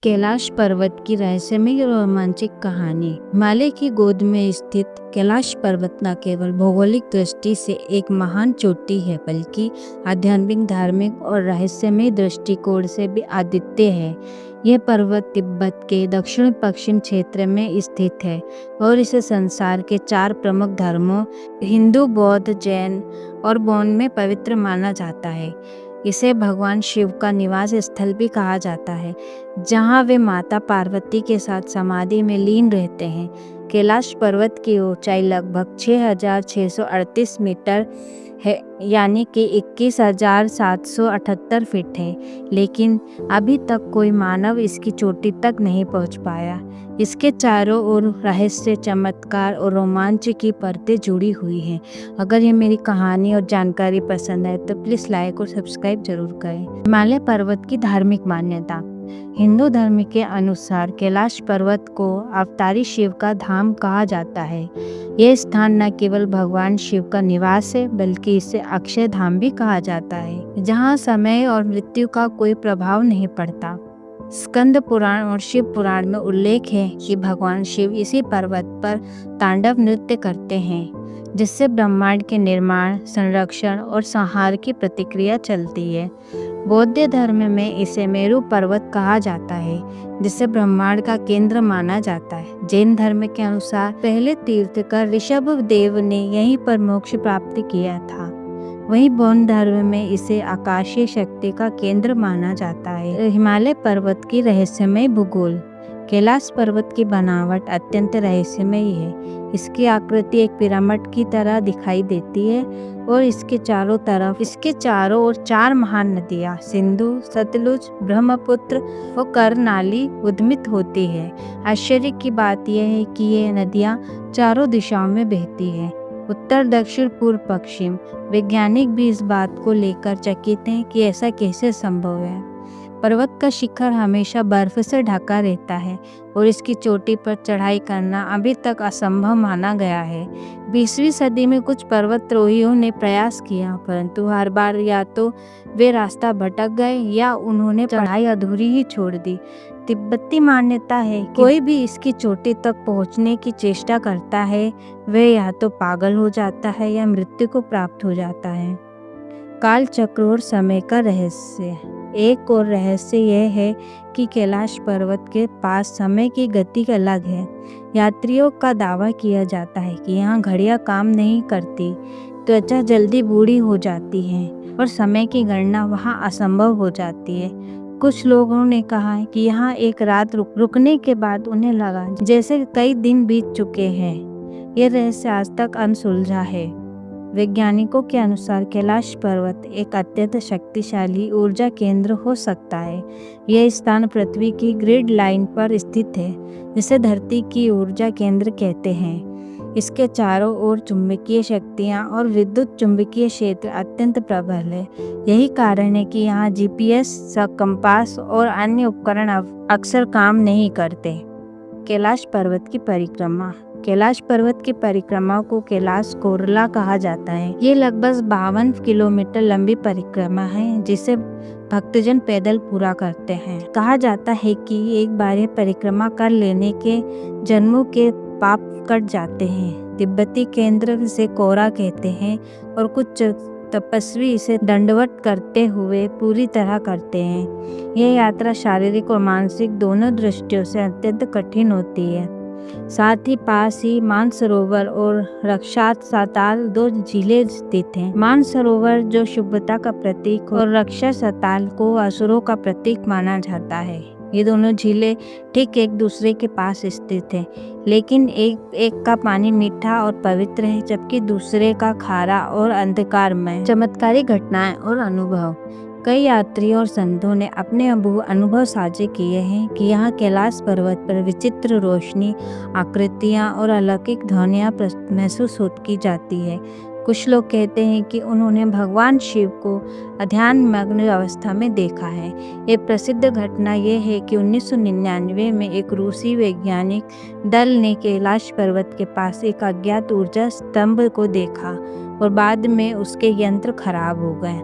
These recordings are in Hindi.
कैलाश पर्वत की रहस्यमय और रोमांचक कहानी। हिमालय की गोद में स्थित कैलाश पर्वत न केवल भौगोलिक दृष्टि से एक महान चोटी है, बल्कि आध्यात्मिक, धार्मिक और रहस्यमय दृष्टिकोण से भी अद्वितीय है। यह पर्वत तिब्बत के दक्षिण पश्चिम क्षेत्र में स्थित है और इसे संसार के 4 प्रमुख धर्मों हिंदू, बौद्ध, जैन और बौद्ध में पवित्र माना जाता है। इसे भगवान शिव का निवास स्थल भी कहा जाता है, जहाँ वे माता पार्वती के साथ समाधि में लीन रहते हैं। कैलाश पर्वत की ऊंचाई लगभग 6,638 मीटर है, यानी कि 21,778 फीट है, लेकिन अभी तक कोई मानव इसकी चोटी तक नहीं पहुंच पाया। इसके चारों ओर रहस्य, चमत्कार और रोमांच की परतें जुड़ी हुई हैं। अगर ये मेरी कहानी और जानकारी पसंद है तो प्लीज़ लाइक और सब्सक्राइब जरूर करें। हिमालय पर्वत की धार्मिक मान्यता। हिंदू धर्म के अनुसार कैलाश पर्वत को अवतारी शिव का धाम कहा जाता है। यह स्थान न केवल भगवान शिव का निवास है, बल्कि इसे अक्षय धाम भी कहा जाता है, जहाँ समय और मृत्यु का कोई प्रभाव नहीं पड़ता। स्कंद पुराण और शिव पुराण में उल्लेख है कि भगवान शिव इसी पर्वत पर तांडव नृत्य करते हैं, जिससे ब्रह्मांड के निर्माण, संरक्षण और संहार की प्रतिक्रिया चलती है। बौद्ध धर्म में इसे मेरु पर्वत कहा जाता है, जिसे ब्रह्मांड का केंद्र माना जाता है। जैन धर्म के अनुसार पहले तीर्थकर ऋषभ देव ने यहीं पर मोक्ष प्राप्त किया था। वहीं बौद्ध धर्म में इसे आकाशीय शक्ति का केंद्र माना जाता है। हिमालय पर्वत की रहस्यमय भूगोल। कैलाश पर्वत की बनावट अत्यंत रहस्यमय है। इसकी आकृति एक पिरामिड की तरह दिखाई देती है और इसके चारों ओर 4 महान नदियाँ सिंधु, सतलुज, ब्रह्मपुत्र और कर्नाली उद्गमित होती है। आश्चर्य की बात यह है कि ये नदियाँ चारों दिशाओं में बहती हैं, उत्तर, दक्षिण, पूर्व, पश्चिम। वैज्ञानिक भी इस बात को लेकर चकित हैं कि ऐसा कैसे संभव है। पर्वत का शिखर हमेशा बर्फ से ढका रहता है और इसकी चोटी पर चढ़ाई करना अभी तक असंभव माना गया है। 20वीं सदी में कुछ पर्वतारोहियों ने प्रयास किया, परंतु हर बार या तो वे रास्ता भटक गए या उन्होंने चढ़ाई अधूरी ही छोड़ दी। तिब्बती मान्यता है कि कोई भी इसकी चोटी तक पहुंचने की चेष्टा करता है, वह या तो पागल हो जाता है या मृत्यु को प्राप्त हो जाता है। काल चक्र और समय का रहस्य। एक और रहस्य यह है कि कैलाश पर्वत के पास समय की गति अलग है। यात्रियों का दावा किया जाता है कि यहाँ घड़ियाँ काम नहीं करती, त्वचा जल्दी बूढ़ी हो जाती है और समय की गणना वहाँ असंभव हो जाती है। कुछ लोगों ने कहा है कि यहाँ एक रात रुकने के बाद उन्हें लगा जैसे कई दिन बीत चुके हैं। यह रहस्य आज तक अनसुलझा है। वैज्ञानिकों के अनुसार कैलाश पर्वत एक अत्यंत शक्तिशाली ऊर्जा केंद्र हो सकता है। यह स्थान पृथ्वी की ग्रिड लाइन पर स्थित है, जिसे धरती की ऊर्जा केंद्र कहते हैं। इसके चारों ओर चुंबकीय शक्तियाँ और विद्युत चुंबकीय क्षेत्र अत्यंत प्रबल है। यही कारण है कि यहाँ GPS, कंपास और अन्य उपकरण अक्सर काम नहीं करते। कैलाश पर्वत की परिक्रमा। कैलाश पर्वत की परिक्रमा को कैलाश कोरला कहा जाता है। ये लगभग 52 किलोमीटर लंबी परिक्रमा है, जिसे भक्तजन पैदल पूरा करते हैं। कहा जाता है कि एक बार ये परिक्रमा कर लेने के जन्मों के पाप कट जाते हैं। तिब्बती केंद्र इसे कोरा कहते हैं और कुछ तपस्वी इसे दंडवत करते हुए पूरी तरह करते हैं। यह यात्रा शारीरिक और मानसिक दोनों दृष्टियों से अत्यंत कठिन होती है। साथ ही पास ही मानसरोवर और रक्षात साताल 2 झीलें स्थित हैं। मानसरोवर जो शुभ्रता का प्रतीक और रक्षा सताल को असुरों का प्रतीक माना जाता है। ये दोनों झीलें ठीक एक दूसरे के पास स्थित हैं, लेकिन एक का पानी मीठा और पवित्र है, जबकि दूसरे का खारा और अंधकारमय। चमत्कारी घटनाएं और अनुभव। कई यात्रियों और संतों ने अपने अनुभव साझे किए हैं कि यहाँ कैलाश पर्वत पर विचित्र रोशनी, आकृतियाँ और अलौकिक ध्वनियाँ महसूस की जाती है। कुछ लोग कहते हैं कि उन्होंने भगवान शिव को ध्यानमग्न अवस्था में देखा है। एक प्रसिद्ध घटना यह है कि 1999 में एक रूसी वैज्ञानिक दल ने कैलाश पर्वत के पास एक अज्ञात ऊर्जा स्तंभ को देखा और बाद में उसके यंत्र खराब हो गए।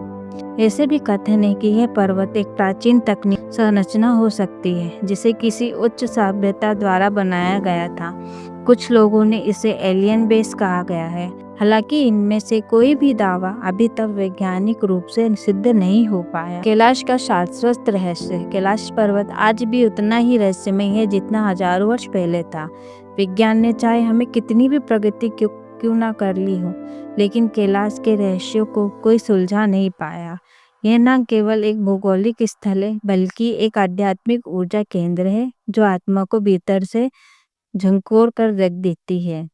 ऐसे भी कथन है कि यह पर्वत एक प्राचीन तकनीक संरचना हो सकती है जिसे किसी उच्च सभ्यता द्वारा बनाया गया था। कुछ लोगों ने इसे एलियन बेस कहा गया है। हालांकि इनमें से कोई भी दावा अभी तक वैज्ञानिक रूप से सिद्ध नहीं हो पाया। कैलाश का शाश्वत रहस्य। कैलाश पर्वत आज भी उतना ही रहस्यमय है जितना हजारों वर्ष पहले था। विज्ञान ने चाहे हमें कितनी भी प्रगति क्यों ना कर ली हो, लेकिन कैलाश के रहस्यों को कोई सुलझा नहीं पाया। यह न केवल एक भौगोलिक स्थल है बल्कि एक आध्यात्मिक ऊर्जा केंद्र है जो आत्मा को भीतर से झंकोर कर रख देती है।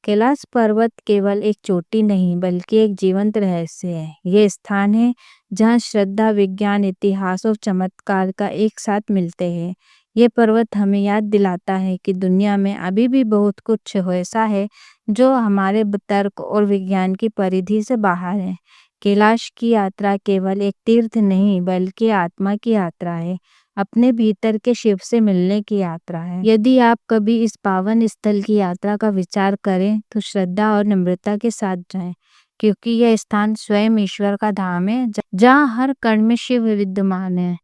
कैलाश पर्वत केवल एक चोटी नहीं बल्कि एक जीवंत रहस्य है। यह स्थान है जहाँ श्रद्धा, विज्ञान, इतिहास और चमत्कार का एक साथ मिलते हैं। ये पर्वत हमें याद दिलाता है कि दुनिया में अभी भी बहुत कुछ ऐसा है जो हमारे तर्क और विज्ञान की परिधि से बाहर है। कैलाश की यात्रा केवल एक तीर्थ नहीं बल्कि आत्मा की यात्रा है, अपने भीतर के शिव से मिलने की यात्रा है। यदि आप कभी इस पावन स्थल की यात्रा का विचार करें तो श्रद्धा और नम्रता के साथ जाएं, क्योंकि यह स्थान स्वयं ईश्वर का धाम है जहाँ हर कण में शिव विद्यमान है।